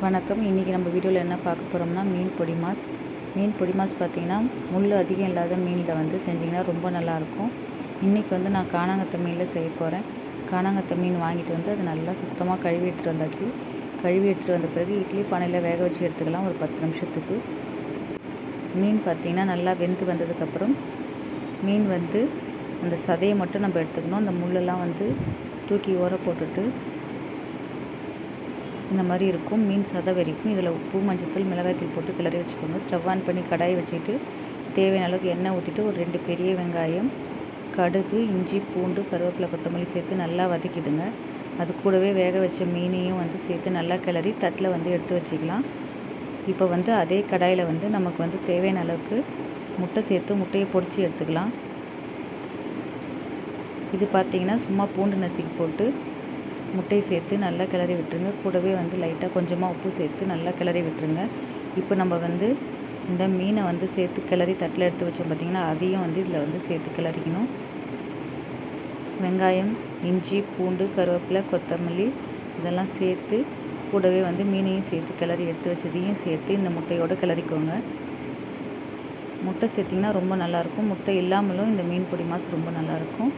வணக்கம். இன்றைக்கி நம்ம வீடியோவில் என்ன பார்க்க போகிறோம்னா மீன் பொடி மாஸ். மீன் பொடி மாஸ் பார்த்திங்கன்னா முள் அதிகம் இல்லாத மீனில் வந்து செஞ்சிங்கன்னா ரொம்ப நல்லாயிருக்கும். இன்றைக்கி வந்து நான் காணாங்கத்தை மீனில் செய்ய போகிறேன். காணாங்கத்தை மீன் வாங்கிட்டு வந்து அது நல்லா சுத்தமாக கழுவி எடுத்துகிட்டு வந்தாச்சு. கழுவி எடுத்துகிட்டு வந்த பிறகு இட்லி பானையில் வேக வச்சு எடுத்துக்கலாம் ஒரு 10 நிமிஷத்துக்கு. மீன் பார்த்திங்கன்னா நல்லா வெந்து வந்ததுக்கப்புறம் மீன் வந்து அந்த சதையை மட்டும் நம்ம எடுத்துக்கணும். அந்த முள்ளெல்லாம் வந்து தூக்கி ஓர போட்டுட்டு இந்த மாதிரி இருக்கும் மீன் சதை வரைக்கும். இதில் உப்பு, மஞ்சத்தூள், மிளகாய்த்தூள் போட்டு கிளறி வச்சுக்கோங்க. ஸ்டவ் ஆன் பண்ணி கடாயை வச்சுட்டு தேவையான அளவுக்கு எண்ணெய் ஊற்றிட்டு ஒரு 2 பெரிய வெங்காயம், கடுகு, இஞ்சி, பூண்டு, கருவேப்பிலை, கொத்தமல்லி சேர்த்து நல்லா வதக்கிடுங்க. அது கூடவே வேக வச்ச மீனையும் வந்து சேர்த்து நல்லா கிளறி தட்டில் வந்து எடுத்து வச்சுக்கலாம். இப்போ வந்து அதே கடாயில் வந்து நமக்கு வந்து தேவையான அளவுக்கு முட்டை சேர்த்து முட்டையை பொரித்து எடுத்துக்கலாம். இது பார்த்திங்கன்னா சும்மா பூண்டு நசுக்கி போட்டு முட்டையை சேர்த்து நல்லா கிளறி விட்டுருங்க. கூடவே வந்து லைட்டாக கொஞ்சமாக உப்பு சேர்த்து நல்லா கிளறி விட்டுருங்க. இப்போ நம்ம வந்து இந்த மீனை வந்து சேர்த்து கிளறி தட்டில் எடுத்து வச்சோம் பார்த்திங்கன்னா, அதையும் வந்து இதில் வந்து சேர்த்து கிளறிக்கணும். வெங்காயம், இஞ்சி, பூண்டு, கருவேப்பிலை, கொத்தமல்லி இதெல்லாம் சேர்த்து கூடவே வந்து மீனையும் சேர்த்து கிளறி எடுத்து வச்சதையும் சேர்த்து இந்த முட்டையோடு கிளறிக்கோங்க. முட்டை சேர்த்திங்கன்னா ரொம்ப நல்லாயிருக்கும். முட்டை இல்லாமலும் இந்த மீன் பொடி மாஸ் ரொம்ப நல்லாயிருக்கும்.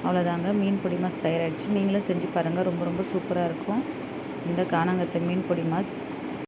அவ்வளோதாங்க, மீன் பொடி மாஸ் தயாராகிடுச்சு. நீங்களும் செஞ்சு பாருங்கள், ரொம்ப ரொம்ப சூப்பராக இருக்கும் இந்த காணாங்கத்தை மீன் பொடி மாஸ்.